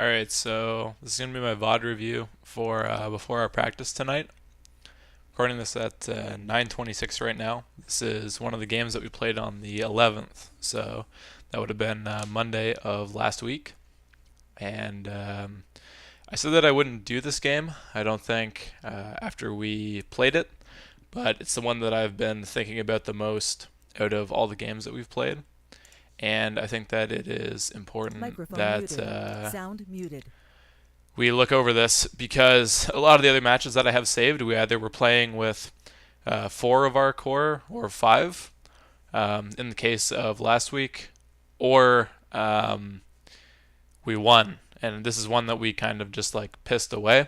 Alright, so this is going to be my VOD review for before our practice tonight. Recording this at 9:26 right now. This is one of the games that we played on the 11th, so that would have been Monday of last week. And I said that I wouldn't do this game, I don't think, after we played it, but it's the one that I've been thinking about the most out of all the games that we've played. And I think that it is important Microphone that muted. Sound muted. we look over this because a lot of the other matches that I have saved, we either were playing with four of our core or five, in the case of last week, or we won. And this is one that we kind of just like pissed away.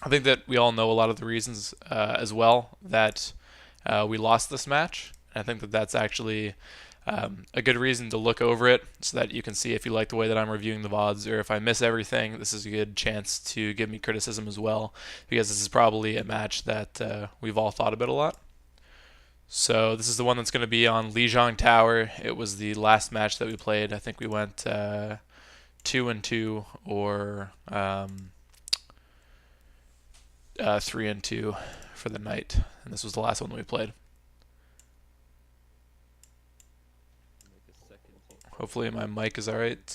I think that we all know a lot of the reasons as well that we lost this match. I think that that's actually a good reason to look over it so that you can see if you like the way that I'm reviewing the VODs, or if I miss everything, this is a good chance to give me criticism as well, because this is probably a match that we've all thought about a lot. So this is the one that's going to be on Lijiang Tower. It was the last match that we played. I think we went 2-2 or 3-2 for the night, and this was the last one that we played. Hopefully my mic is alright.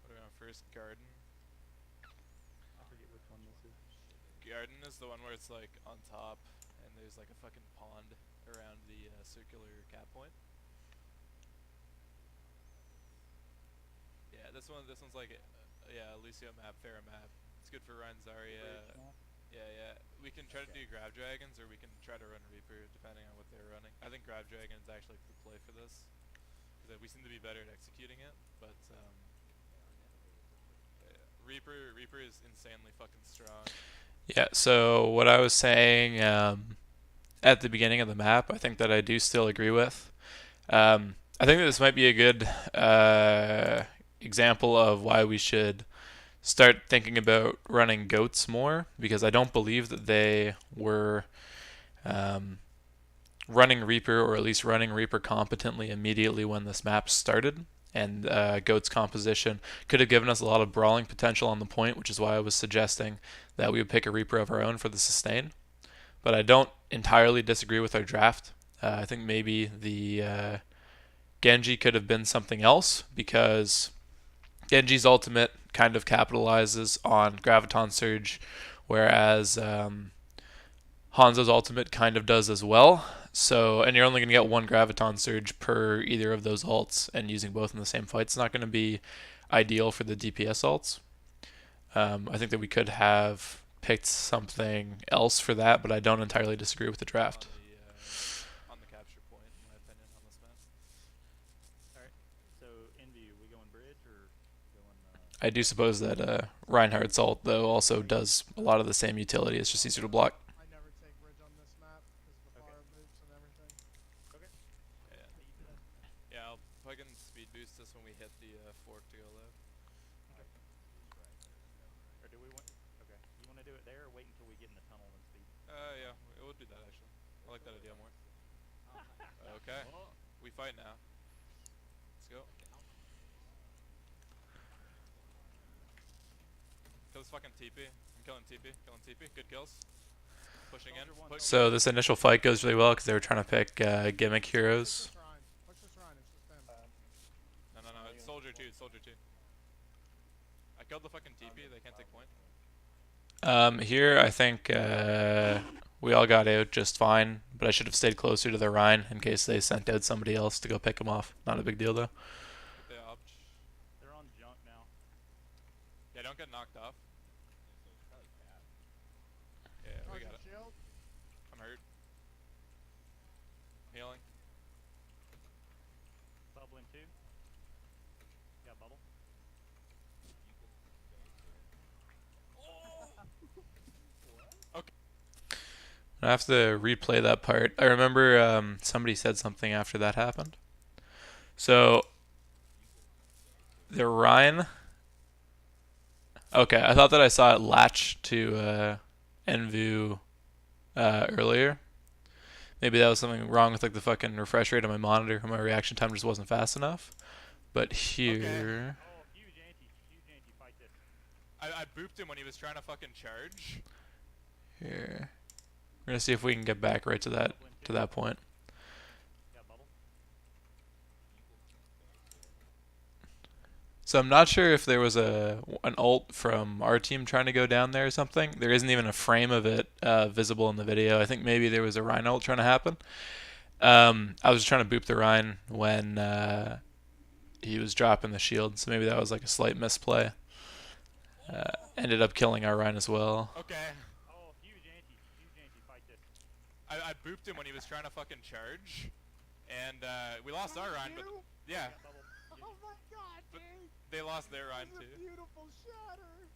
What are we on first? Garden? I forget which one this is. Garden is the one where it's like on top and there's like a fucking pond around the circular cap point. Yeah, this one's like yeah, Lucio map, Farah map. It's good for Ryan Zarya. Yeah. We can try to do Grab Dragons, or we can try to run Reaper, depending on what they're running. I think Grab Dragon is actually the play for this, because we seem to be better at executing it. But Reaper is insanely fucking strong. Yeah. So what I was saying at the beginning of the map, I think that I do still agree with. I think that this might be a good example of why we should start thinking about running goats more, because I don't believe that they were running Reaper, or at least running Reaper competently immediately when this map started. And goat's composition could have given us a lot of brawling potential on the point, which is why I was suggesting that we would pick a Reaper of our own for the sustain. But I don't entirely disagree with our draft. I think maybe the Genji could have been something else, because Genji's ultimate kind of capitalizes on Graviton Surge, whereas Hanzo's ultimate kind of does as well. So, and you're only going to get one Graviton Surge per either of those ults, and using both in the same fight is not going to be ideal for the DPS ults. I think that we could have picked something else for that, but I don't entirely disagree with the draft. On the capture point, in my opinion, on this map. Alright, so Envy, we going bridge or going... I do suppose that Reinhardt's ult, though, also does a lot of the same utility. It's just easier to block. I never take bridge on this map because of the fire boots and everything. Okay. Yeah, I'll fucking speed boost this when we hit the fork to go low. Okay. Or do we want... Okay. You want to do it there or wait until we get in the tunnel and speed? Yeah, we'll do that actually. I like that idea more. Okay, we fight now. Let's go. Kill this fucking TP. I'm killing TP. Good kills. Pushing in. So this initial fight goes really well because they were trying to pick gimmick heroes. Push this Rhine, it's just them. No, it's Soldier 2, I killed the fucking TP, they can't take point. Here I think we all got out just fine, but I should have stayed closer to the Rhine in case they sent out somebody else to go pick him off. Not a big deal though. They're on junk now. Yeah, don't get knocked off. Yeah, we got it. Shield. I'm hurt. Healing. Bubbling too. Got bubble. Okay. I have to replay that part. I remember somebody said something after that happened. So the Rhine. Okay, I thought that I saw it latch to Envu earlier, Maybe that was something wrong with like the fucking refresh rate on my monitor, or my reaction time just wasn't fast enough. But here, Oh, huge anti. Huge anti. Fight this. I booped him when he was trying to fucking charge. here, we're gonna see if we can get back right to that point. Got bubble. So I'm not sure if there was an ult from our team trying to go down there or something. There isn't even a frame of it visible in the video. I think maybe there was a Rhine ult trying to happen. I was trying to boop the Rhine when he was dropping the shield, so maybe that was like a slight misplay. Ended up killing our Rhine as well. Okay. Oh, huge anti. Huge anti. Fight this. I booped him when he was trying to fucking charge. And we lost our Rhine, but yeah, Got bubble. Oh my god, dude! they lost their Rhine That's a too. beautiful shatter!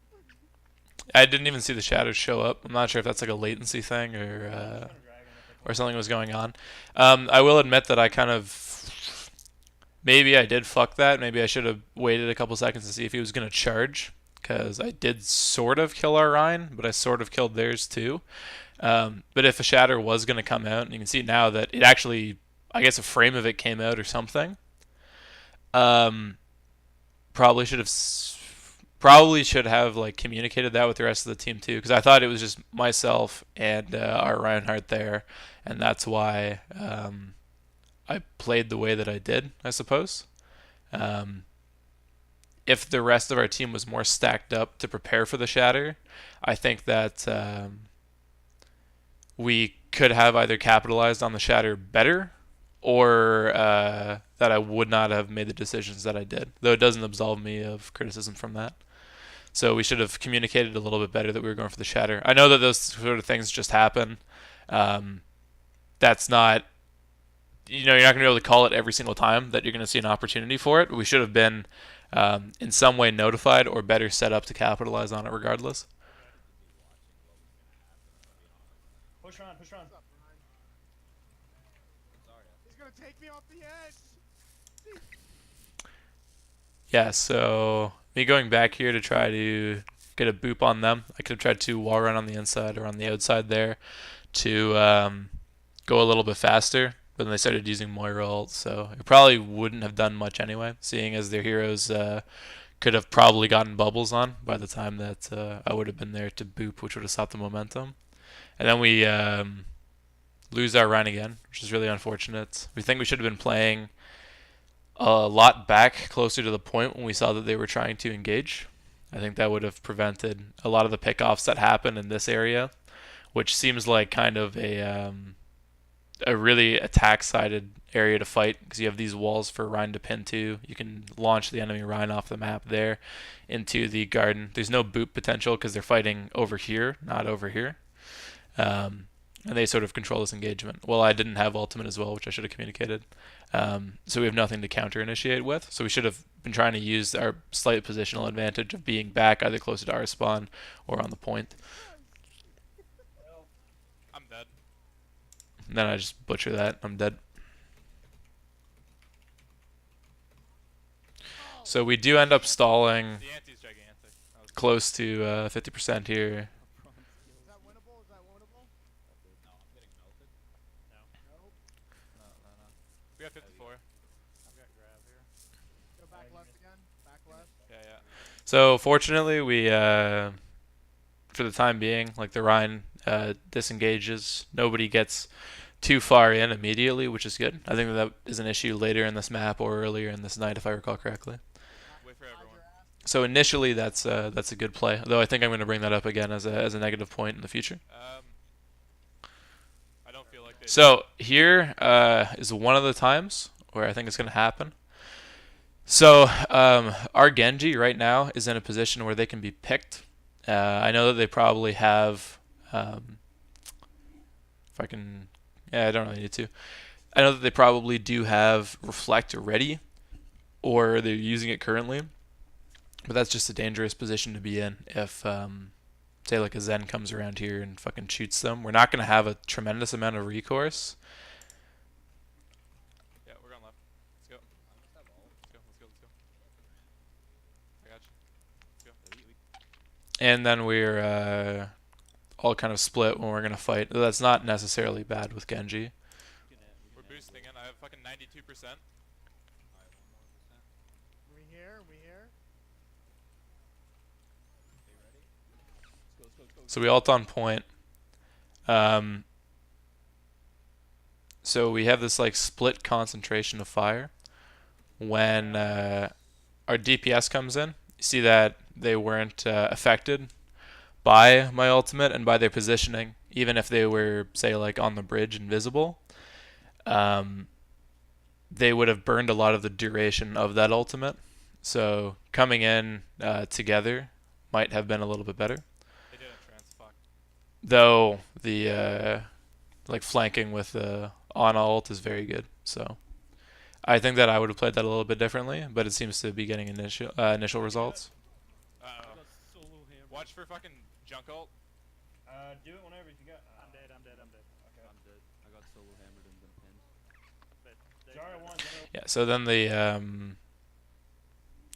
I didn't even see the shadows show up. I'm not sure if that's like a latency thing or something was going on. I will admit that I kind of maybe I did fuck that. Maybe I should have waited a couple seconds to see if he was gonna charge, because I did sort of kill our Rhine, but I sort of killed theirs too. But if a shatter was gonna come out, and you can see now that it actually, I guess a frame of it came out or something. Probably should have like communicated that with the rest of the team too, because I thought it was just myself and our Reinhardt there, and that's why I played the way that I did, I suppose. If the rest of our team was more stacked up to prepare for the shatter, I think that we could have either capitalized on the shatter better, or that I would not have made the decisions that I did, though it doesn't absolve me of criticism from that. So we should have communicated a little bit better that we were going for the shatter. I know that those sort of things just happen. That's not, you're not going to be able to call it every single time that you're going to see an opportunity for it. But we should have been in some way notified or better set up to capitalize on it regardless. Push on. Push on. What's up, Ryan? He's gonna take me off the edge! Yeah, so me going back here to try to get a boop on them. I could have tried to wall run on the inside or on the outside there to go a little bit faster, but then they started using Moira ult, so it probably wouldn't have done much anyway, seeing as their heroes could have probably gotten bubbles on by the time that I would have been there to boop, which would have stopped the momentum. And then we lose our Rhine again, which is really unfortunate. We think we should have been playing a lot back, closer to the point when we saw that they were trying to engage. I think that would have prevented a lot of the pickoffs that happen in this area, which seems like kind of a really attack-sided area to fight, because you have these walls for Rhine to pin to. You can launch the enemy Rhine off the map there into the garden. There's no boop potential because they're fighting over here, not over here. And they sort of control this engagement. Well, I didn't have ultimate as well, which I should have communicated. So we have nothing to counter-initiate with. So we should have been trying to use our slight positional advantage of being back either closer to our spawn or on the point. I'm dead. And then I just butcher that. I'm dead. So we do end up stalling The anti's gigantic. That was close to 50% here. Is that winnable? Is that winnable? No, I'm getting melted. Nope. No. We got 54. I've got grab here. Go back left again. Back left. Yeah. So fortunately, we, for the time being, like the Rhine disengages. Nobody gets too far in immediately, which is good. I think that is an issue later in this map or earlier in this night, if I recall correctly. Wait for everyone. So initially, that's a good play. Though I think I'm going to bring that up again as a negative point in the future. I don't feel like they. So here is one of the times where I think it's going to happen. So our Genji right now is in a position where they can be picked. I know that they probably have. If I can, yeah, I don't really need to. I know that they probably do have Reflect ready, or they're using it currently. But that's just a dangerous position to be in if, say, like a Zen comes around here and fucking shoots them. We're not going to have a tremendous amount of recourse. Yeah, we're going left. Let's go. Let's go. I got you. Let's go. And then we're all kind of split when we're going to fight. That's not necessarily bad with Genji. boosting in. I have fucking 92%. Alright, 1 more percent. We here? We here? Okay, ready? Let's go, let's go, let's go. So we ult on point. So we have this like split concentration of fire. When our DPS comes in, you see that they weren't affected by my ultimate and by their positioning, even if they were, say, like on the bridge invisible. They would have burned a lot of the duration of that ultimate. So coming in together might have been a little bit better. They didn't fuck. Though the like flanking with the on ult is very good. So I think that I would have played that a little bit differently, but it seems to be getting initial results. Uh-oh. Watch for fucking junk ult. Do it whenever you got. I'm dead. Okay. I'm dead. I got solo hammered and been pinned. But Jara 1, Yeah, so then the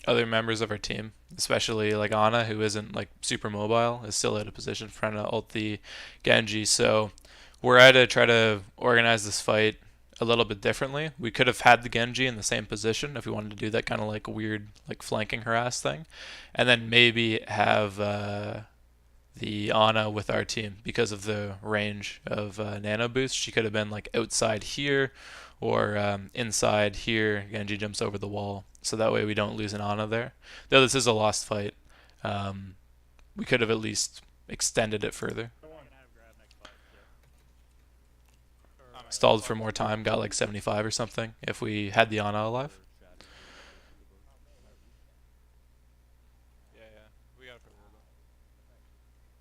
other members of our team, especially like Ana, who isn't like super mobile, is still out of position trying to ult the Genji. So we're at to try to organize this fight a little bit differently. We could have had the Genji in the same position if we wanted to do that kind of like weird like flanking harass thing, and then maybe have the Ana with our team because of the range of nano boost. She could have been like outside here or inside here. Genji jumps over the wall, so that way we don't lose an Ana there. Though this is a lost fight, we could have at least extended it further. we're gonna have grab next fight. Yeah. Stalled for more time, got like 75 or something if we had the Ana alive. Yeah, yeah. We got it for a little bit.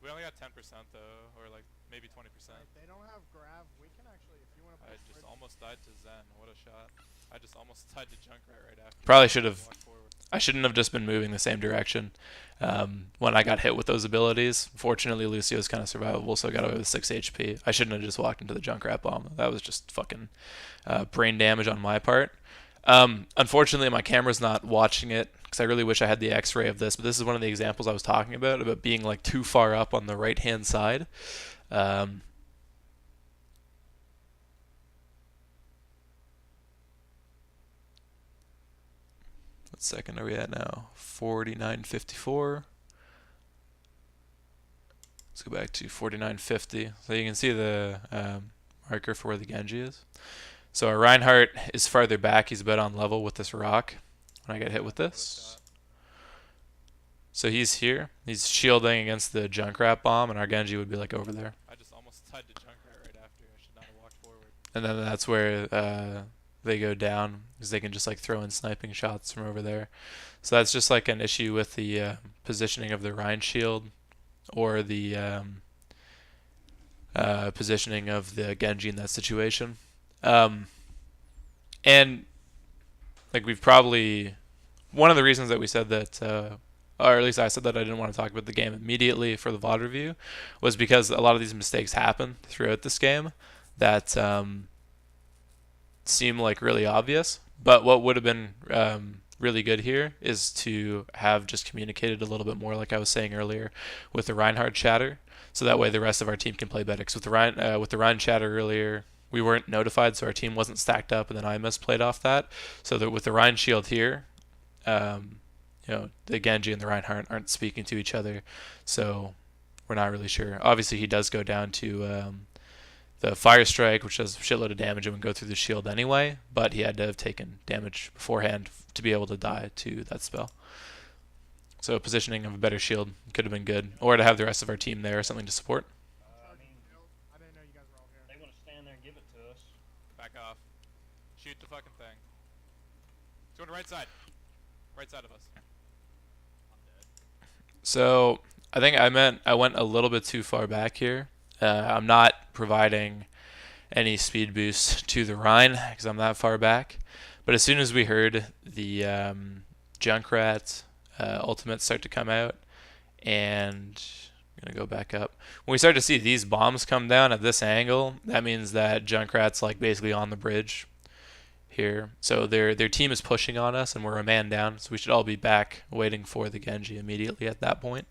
We only got 10% though, or like maybe 20%. If they don't have grab, we can actually, if you want to I just almost died to Zen. What a shot. I just almost died to Junkrat right after. Probably should have. Walked forward. I shouldn't have just been moving the same direction when I got hit with those abilities. Fortunately, Lucio's kind of survivable, so I got away with 6 HP. I shouldn't have just walked into the Junkrat bomb. That was just fucking brain damage on my part. Unfortunately, my camera's not watching it because I really wish I had the X-ray of this. But this is one of the examples I was talking about being like too far up on the right-hand side. What second are we at now? 49.54. Let's go back to 49.50. So you can see the marker for where the Genji is. So our Reinhardt is farther back. He's about on level with this rock when I get hit with this. So he's here. He's shielding against the Junkrat bomb, and our Genji would be like over there. I just almost died to Junkrat right after. I should not have walked forward. And then that's where they go down because they can just like throw in sniping shots from over there. So that's just like an issue with the positioning of the Rhine shield or the positioning of the Genji in that situation. And like we've probably, one of the reasons that we said that, or at least I said that I didn't want to talk about the game immediately for the VOD review, was because a lot of these mistakes happen throughout this game that seem like really obvious. But what would have been really good here is to have just communicated a little bit more, like I was saying earlier, with the Reinhardt chatter, so that way the rest of our team can play better. Because with the Ryan chatter earlier, we weren't notified, so our team wasn't stacked up, and then I misplayed off that. So that with the Ryan shield here, the Genji and the Reinhardt aren't speaking to each other, so we're not really sure. Obviously, he does go down to the Fire Strike, which does a shitload of damage and would go through the shield anyway, but he had to have taken damage beforehand to be able to die to that spell. So positioning of a better shield could have been good, or to have the rest of our team there or something to support. I didn't know you guys were all here. They want to stand there and give it to us. Back off. Shoot the fucking thing. It's going to right side. Right side of us. I'm dead. So I think I went a little bit too far back here. I'm not providing any speed boost to the Rhine because I'm that far back. But as soon as we heard the Junkrat ultimates start to come out, and I'm going to go back up. When we start to see these bombs come down at this angle, that means that Junkrat's like basically on the bridge here. So their team is pushing on us, and we're a man down, so we should all be back waiting for the Genji immediately at that point.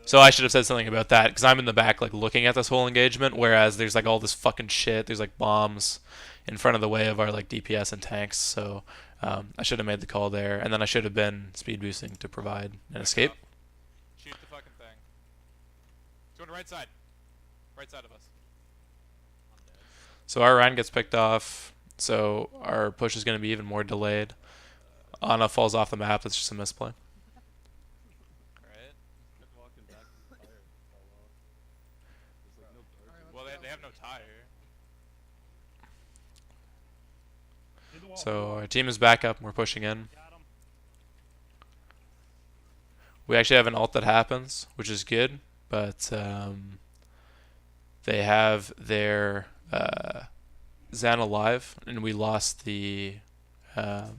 So I should have said something about that because I'm in the back like looking at this whole engagement, whereas there's like all this fucking shit. There's like bombs in front of the way of our like DPS and tanks. So I should have made the call there, and then I should have been speed boosting to provide an escape. Shoot the fucking thing. It's going to right side. Right side of us. So our Ryan gets picked off. So our push is going to be even more delayed. Ana falls off the map. That's just a misplay. Alright. Walking back to the fire fall off. There's like no birds. Alright, Well, let's they have no tire. So our team is back up and we're pushing in. Got him. We actually have an ult that happens, which is good, but they have their Zan alive, and we lost the Ana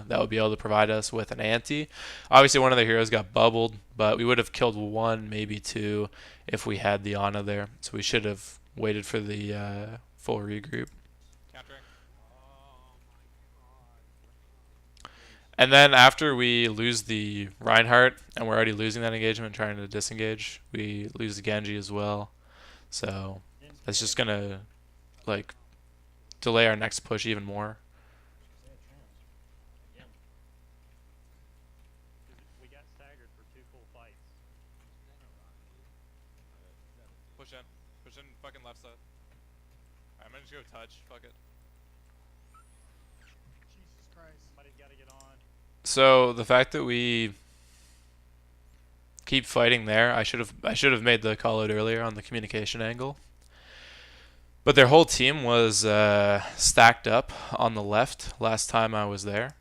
that would be able to provide us with an anti. Obviously, one of their heroes got bubbled, but we would have killed one, maybe two, if we had the Ana there. So we should have waited for the full regroup. Countering. And then after we lose the Reinhardt, and we're already losing that engagement, trying to disengage, we lose the Genji as well. So that's just gonna like delay our next push even more. We got staggered for 2 full fights. Push in. Push in fucking left side. Alright, I'm gonna just go touch. Fuck it. Jesus Christ. Somebody's got to get on. So the fact that we keep fighting there, I should have made the call out earlier on the communication angle. But their whole team was stacked up on the left last time I was there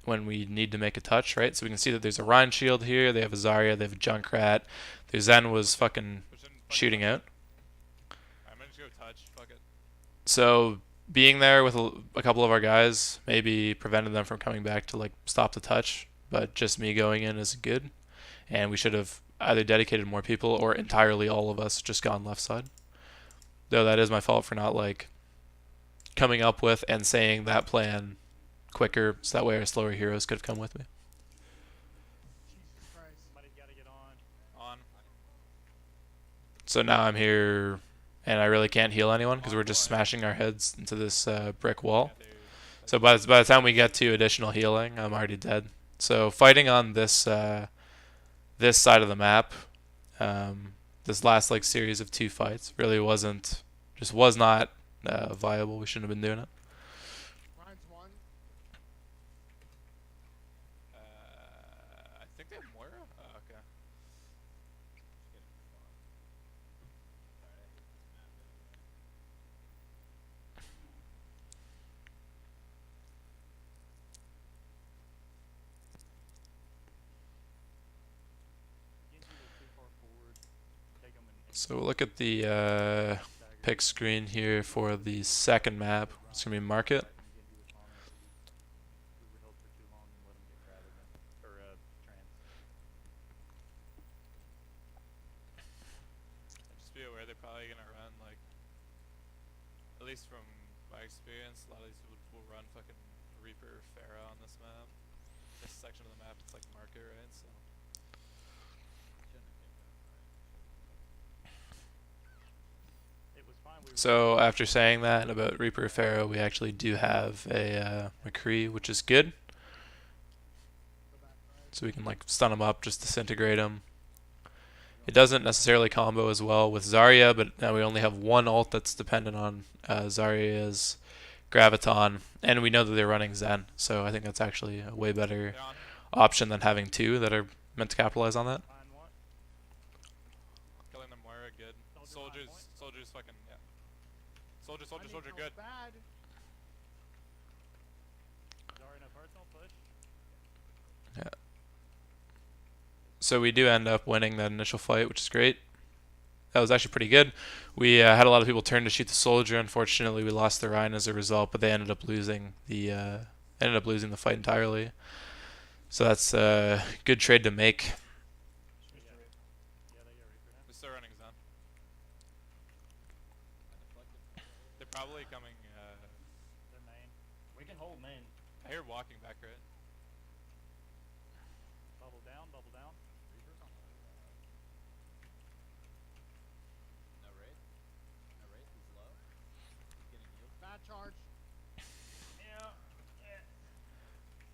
when we need to make a touch, right? So we can see that there's a Rhine shield here, they have a Zarya, they have a Junkrat, their Zen was fucking Push in. Fucking shooting out. Alright, I'm gonna just go touch. Fuck it. So being there with a couple of our guys maybe prevented them from coming back to like stop the touch, but just me going in is good. And we should have either dedicated more people or entirely all of us just gone left side. Though that is my fault for not like coming up with and saying that plan quicker, so that way our slower heroes could have come with me. Jesus Christ. Somebody's got to get on. On. So now I'm here and I really can't heal anyone because we're just smashing our heads into this brick wall. Yeah, dude. So by the time we get to additional healing, I'm already dead. So fighting on this this side of the map, this last like series of 2 fights really was not viable. We shouldn't have been doing it. Ryan's one. I think they have Moira? Oh, okay. Genji was too far forward. Take them and So we'll look at the stagger. pick screen here for the second map. It's gonna be Market. Genji was on us. We were held for too long and let them get grab again. Or trans. Just be aware they're probably gonna run like, at least from my experience, a lot of these will run fucking Reaper Pharah on this map. This section of the map, it's like market, right? So It was fine. We were So after saying that about Reaper Pharaoh, we actually do have a McCree, which is good. Go back right. So we can like stun him up, just disintegrate him. It doesn't necessarily combo as well with Zarya, but now we only have one ult that's dependent on Zarya's Graviton, and we know that they're running Zen, so I think that's actually a way better they're on. option than having 2 that are meant to capitalize on that. fine what? Killing them Moira, good. Soldier on Soldiers, point. soldiers fucking, yeah. Soldier, I soldier, need soldier, help good. Bad. Zarya no personal push. So we do end up winning that initial fight, which is great. That was actually pretty good. We had a lot of people turn to shoot the soldier. Unfortunately, we lost the Rhine as a result, but they ended up losing the fight entirely. So that's a good trade to make. Yeah, they got Reaper now. They're still running Zen. They're probably coming, They're main. We can hold main. I hear walking back, right? Bubble down, bubble down.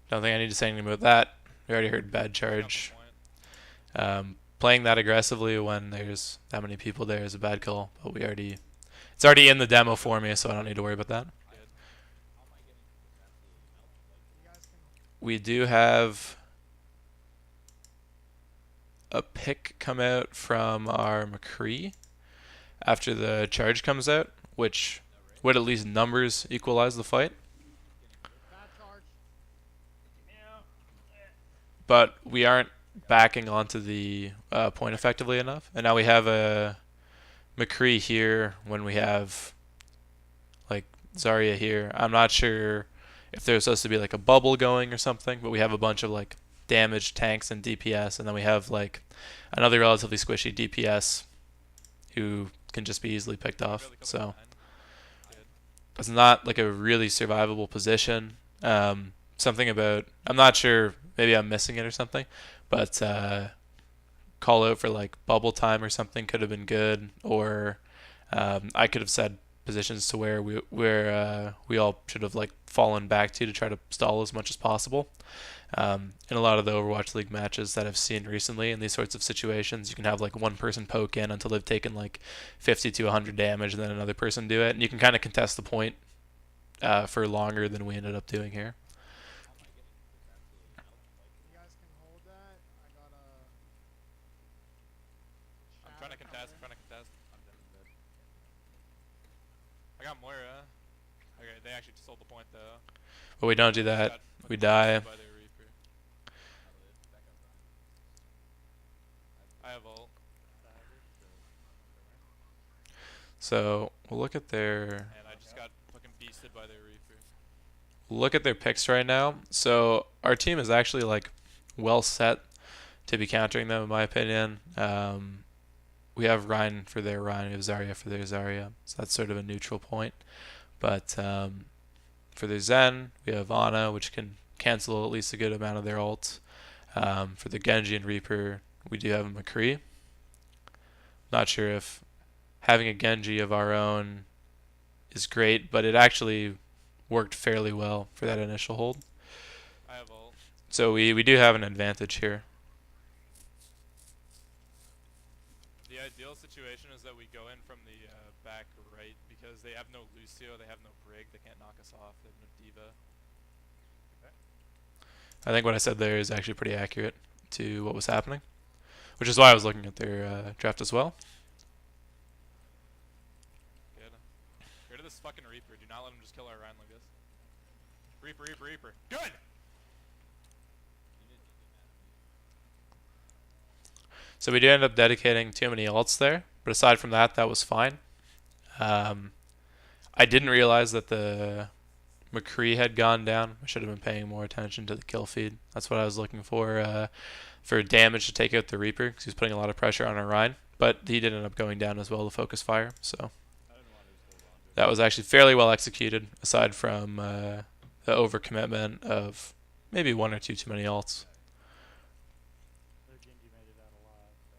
Don't think I need to say anything about that. We already heard bad Pick up the charge. point. Playing that aggressively when there's that many people there is a bad call, but it's already in the demo for me, so I don't need to worry about that. Good. You guys can. We do have a pick come out from our McCree after the charge comes out, which would at least numbers equalize the fight. Bad charge. But we aren't backing onto the point effectively enough. And now we have a McCree here when we have like Zarya here. I'm not sure if there's supposed to be like a bubble going or something, but we have a bunch of like damaged tanks and DPS, and then we have like another relatively squishy DPS who can just be easily picked off. Really come So behind. Good. it's not like a really survivable position. Something about I'm not sure. Maybe I'm missing it or something, but call out for like bubble time or something could have been good, or I could have said positions to where we all should have like fallen back to try to stall as much as possible. In a lot of the Overwatch League matches that I've seen recently, in these sorts of situations, you can have like one person poke in until they've taken like 50 to 100 damage, and then another person do it, and you can kind of contest the point for longer than we ended up doing here. You guys can hold that. I got a. I'm trying to contest. I'm trying to contest. I'm dead. I got Moira. Okay, they actually sold the point though. But we don't do that. Got We fucking die. by their Reaper. I have ult. So we'll look at their And I just got fucking beasted by their Reaper. picks right now. So our team is actually like well set to be countering them, in my opinion. We have Ryan for their Ryan, we have Zarya for their Zarya, so that's sort of a neutral point. But for their Zen, we have Ana, which can cancel at least a good amount of their ult. For the Genji and Reaper, we do have a McCree. Not sure if having a Genji of our own is great, but it actually worked fairly well for that initial hold. I have ult. So we do have an advantage here. The ideal situation is that we go in from the back right because they have no Lucio, they have no Brig, they can't knock us off, they have no Diva. I think what I said there is actually pretty accurate to what was happening, which is why I was looking at their draft as well. Good. Get rid of this fucking Reaper. Do not let him just kill our Ryan like this. Reaper. Good! So we did end up dedicating too many ults there, but aside from that, that was fine. I didn't realize that the McCree had gone down. I should have been paying more attention to the kill feed. That's what I was looking for damage to take out the Reaper, because he was putting a lot of pressure on Orion. But he did end up going down as well, the focus fire. So that was actually fairly well executed, aside from the overcommitment of maybe one or two too many ults. Their Genji made it out alive, so.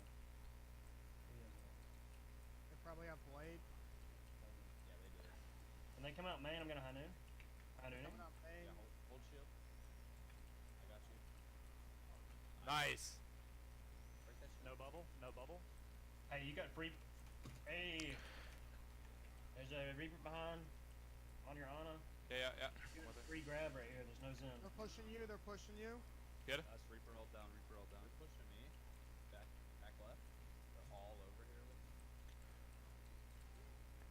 They probably have Blade. When they come out main, I'm gonna Hanu. Coming up main. Nice! No bubble? No bubble? Hey, you got free. Hey, there's a Reaper behind on your Ana. Yeah. You got a free grab right here. There's no Zen. They're pushing you. They're pushing you. Good? That's Reaper ult down. They're pushing me. Back left. They're all over here with me.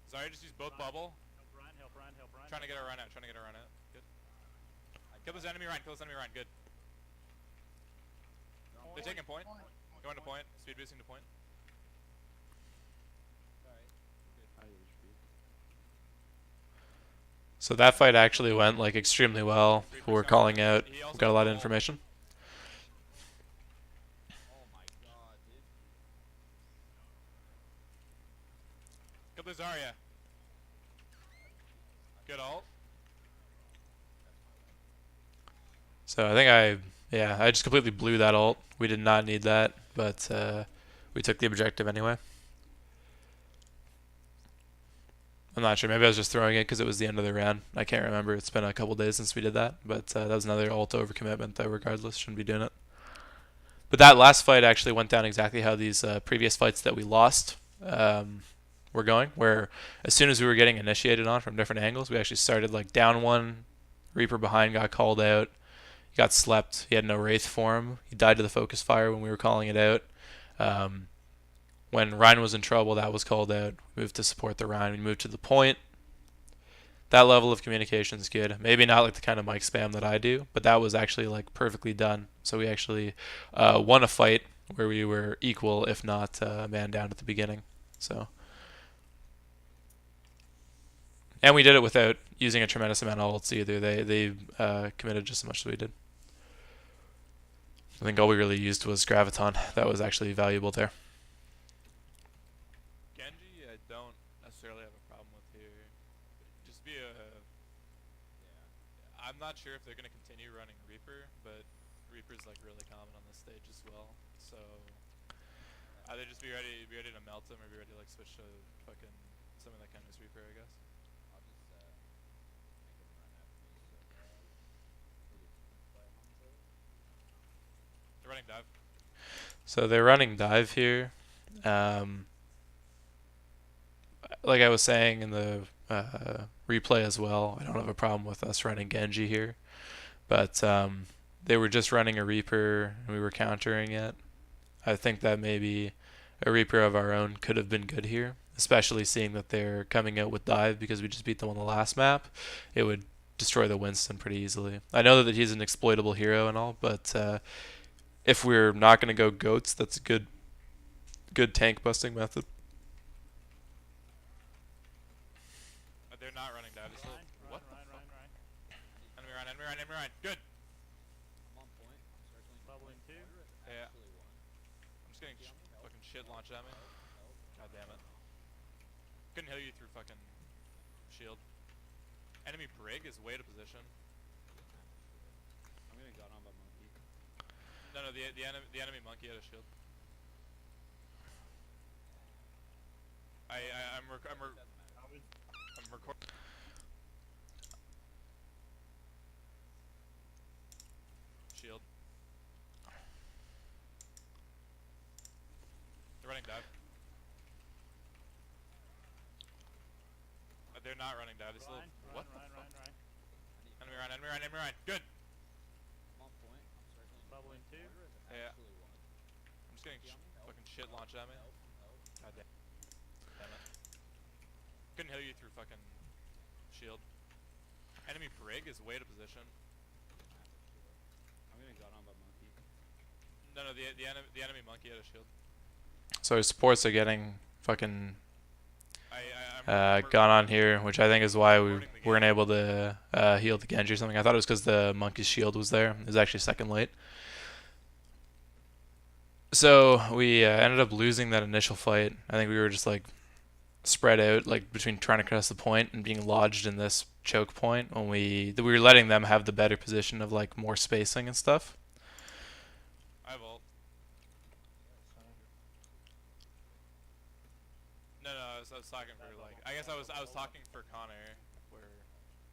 Sorry, just use both bubble. Help Ryan. Trying to get our run out. Good. Kill this enemy Ryan. Good. They're taking point. Going to point. Speed boosting to point. So that fight actually went like extremely well. People were calling out. He also Got a lot of ult. information. Oh my god, dude. Kill the Zarya. Good ult. So I think I just completely blew that ult. We did not need that, but we took the objective anyway. I'm not sure. Maybe I was just throwing it because it was the end of the round. I can't remember. It's been a couple days since we did that, but that was another ult overcommitment that regardless shouldn't be doing it. But that last fight actually went down exactly how these previous fights that we lost were going, where as soon as we were getting initiated on from different angles, we actually started like down one, Reaper behind got called out, he got slept, he had no Wraith for him, he died to the focus fire when we were calling it out. When Ryan was in trouble, that was called out. We moved to support the Ryan. We moved to the point. That level of communication is good. Maybe not like the kind of mic spam that I do, but that was actually like perfectly done. So we actually won a fight where we were equal, if not a man down at the beginning. So, and we did it without using a tremendous amount of ults either. They committed just as much as we did. I think all we really used was Graviton. That was actually valuable there. Genji, I don't necessarily have a problem with here. Just be a. I'm not sure if they're gonna continue running Reaper, but Reaper's like really common on this stage as well. So either just be ready to melt him, or be ready to like switch to fucking something that counters Reaper, I guess. I'll just make him run after me so we get by Hanzo. They're running dive. So they're running dive here. Like I was saying in the replay as well, I don't have a problem with us running Genji here. But they were just running a Reaper and we were countering it. I think that maybe a Reaper of our own could have been good here, especially seeing that they're coming out with dive because we just beat them on the last map. It would destroy the Winston pretty easily. I know that he's an exploitable hero and all, but if we're not going to go goats, that's a good tank busting method. They're not running dive. They're still, what the fuck? Enemy Ryan. Good. I'm on point. I'm circling. Bubbling two. Yeah. Actually won. I'm just getting fucking shit launched at me. God damn it. Couldn't heal you through fucking shield. Enemy Brig is way to position. I'm getting got on by monkey. No, the enemy monkey had a shield. I'm recording. Shield. They're running dive. They're not running dive. They're still. What the fuck? Enemy Ryan. Good. I'm on point. I'm circling. Bubbling two. Yeah. Actually won. I'm just getting fucking shit launched at me. God damn it. Couldn't heal you through fucking shield. Enemy Brig is way to position. I'm getting got on by monkey. No, the enemy monkey had a shield. So our supports are getting fucking I'm gone on here, which I think is why we recording the game. weren't able to heal the Genji or something. I thought it was because the monkey's shield was there. It was actually second late. So we ended up losing that initial fight. I think we were just like spread out, like between trying to cross the point and being lodged in this choke point when we were letting them have the better position of like more spacing and stuff. I have ult. No, I was talking for like. I guess I was talking for Connor, where.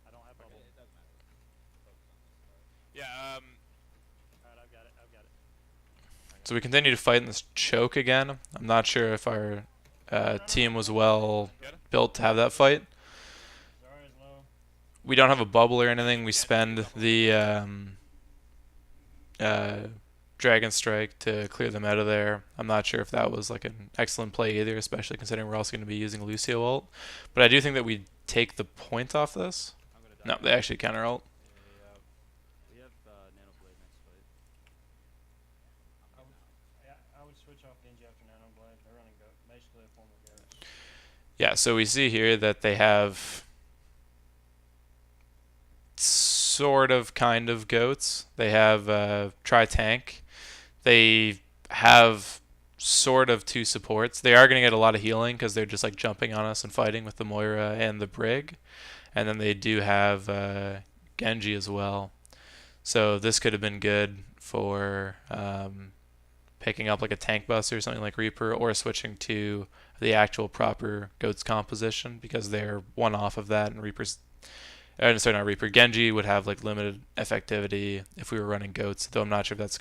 I don't have bubble. It doesn't matter. Focus on this part. Yeah. Alright, I've got it. So we continue to fight in this choke again. I'm not sure if our team was well built to have that fight. Zarya's low. We don't have a bubble or anything. We spend the Dragon Strike to clear them out of there. I'm not sure if that was like an excellent play either, especially considering we're also going to be using Lucio ult. But I do think that we take the point off this. I'm gonna No, die. they actually counter ult. We have Nano Blade next fight. I would switch off Genji after Nano Blade. They're running goat. Basically a form of goat. Yeah, so we see here that they have sort of kind of goats. They have tri-tank. They have sort of two supports. They are going to get a lot of healing because they're just like jumping on us and fighting with the Moira and the Brig. And then they do have Genji as well. So this could have been good for picking up like a tank bus or something like Reaper, or switching to the actual proper goats composition because they're one off of that, and Reaper's sorry, not Reaper. Genji would have like limited effectivity if we were running goats, though I'm not sure if that's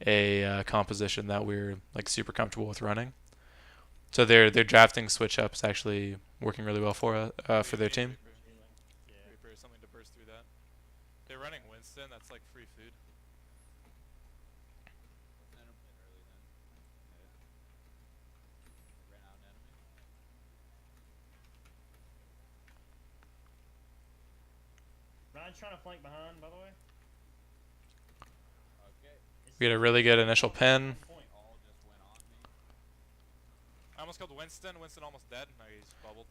a composition that we're like super comfortable with running. So their drafting switch up is actually working really well for their team. Yeah. Reaper, something to burst through that. They're running Winston. That's like free food. Wasn't Adam playing early then? Yeah. They ran out an enemy. Ryan's trying to flank behind, by the way. Okay. We get a really good initial pin. Point. All just went on me. I almost killed Winston. Winston almost dead. No, he's bubbled.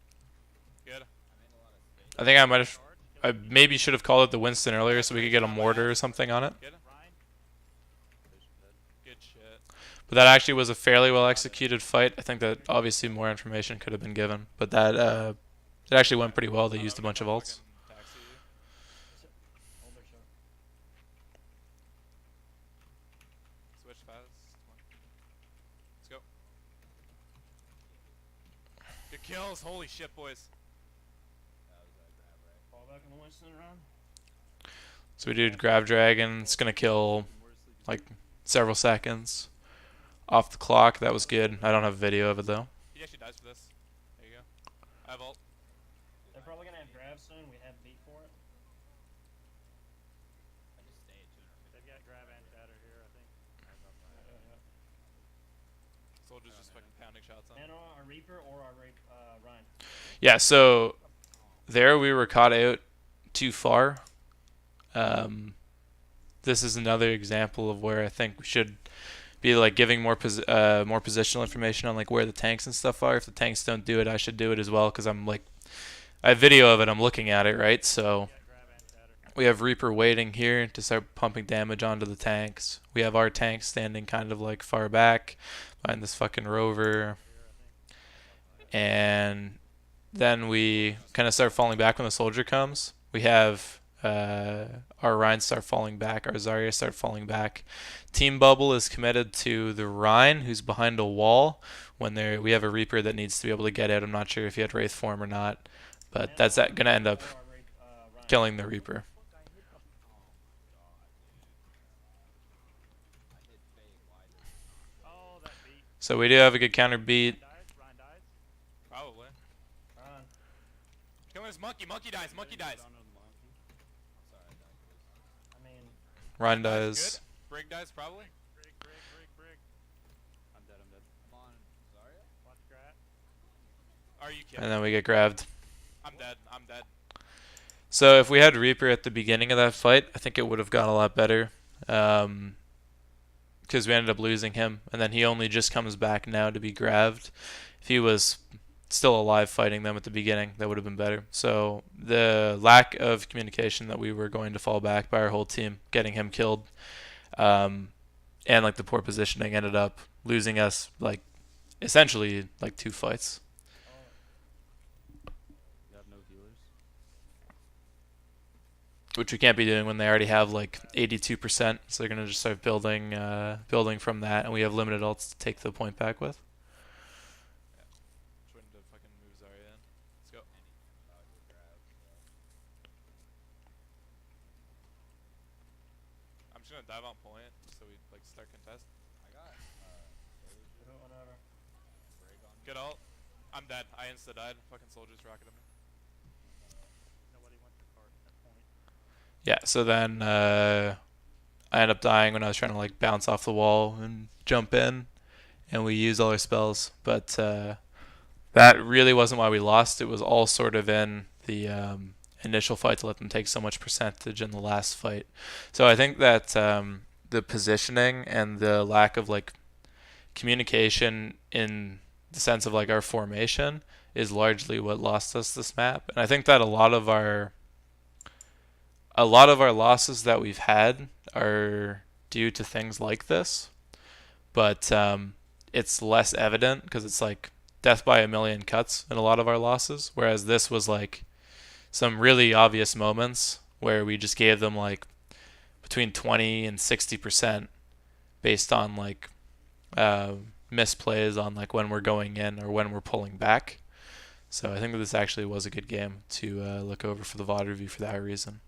Good. I made a lot of space. I think I might have. I maybe should have called it the Winston earlier so we could get a mortar or something on it. Good. Ryan. Good shit. But that actually was a fairly well executed fight. I think that obviously more information could have been given, but that it actually went pretty well. They used a bunch of ults. Taxi you. Hold their shot. Switch fast. Come on. Let's go. Good kills. Holy shit, boys. That was a grab, right? Fall back on the Winston run. So we did grab dragon. It's gonna kill like several seconds off the clock. That was good. I don't have a video of it though. He actually dies for this. There you go. I have ult. They're probably gonna have grab soon. We have beat for it. I just stayed 250. They've got grab and shatter here, I think. Soldiers just fucking pounding shots on. And our Reaper or our Ryan. Yeah. So there we were caught out too far. This is another example of where I think we should be like giving more positional information on like where the tanks and stuff are. If the tanks don't do it, I should do it as well because I'm like I have video of it. I'm looking at it, right? So Grab and shatter. we have Reaper waiting here to start pumping damage onto the tanks. We have our tanks standing kind of like far back behind this fucking rover. And then we kind of start falling back when the soldier comes. We have our Rhine start falling back, our Zarya start falling back. Team Bubble is committed to the Rhine, who's behind a wall. When we have a Reaper that needs to be able to get out. I'm not sure if he had Wraith form or not, but that's going to end up Or our Ryan. killing the Reaper. I hit Faye wider. Oh, that beat. So we do have a good counter beat. Ryan dies. Probably. Ryan. Killing his monkey. Monkey dies. Monkey dies. I'm sorry, I died first. I mean, Ryan Dies. dies. Good. Brig dies probably. Brig. I'm dead. I'm on Zarya? Watch Grat. Are you kidding? And then we get grabbed. I'm dead. I'm dead. So if we had Reaper at the beginning of that fight, I think it would have gone a lot better. Because we ended up losing him, and then he only just comes back now to be grabbed. If he was still alive fighting them at the beginning, that would have been better. So the lack of communication that we were going to fall back by our whole team, getting him killed, and like the poor positioning ended up losing us like essentially like 2 fights. You have no healers? Which we can't be doing when they already have like 82%. So they're gonna just start building from that, and we have limited ults to take the point back with. Trying to fucking move Zarya in. Let's go. I'm just gonna dive on point so we like start contest. I got do it whenever. break on me. Good ult. I'm dead. I insta died. Fucking soldiers rocketed me. Nobody went to cart at point. Yeah. So then I ended up dying when I was trying to like bounce off the wall and jump in, and we used all our spells. But that really wasn't why we lost. It was all sort of in the initial fight to let them take so much percentage in the last fight. So I think that the positioning and the lack of like communication in the sense of like our formation is largely what lost us this map. And I think that a lot of our losses that we've had are due to things like this, but it's less evident because it's like death by a million cuts in a lot of our losses, whereas this was like some really obvious moments where we just gave them like between 20 and 60% based on like misplays on like when we're going in or when we're pulling back. So I think that this actually was a good game to look over for the VOD review for that reason.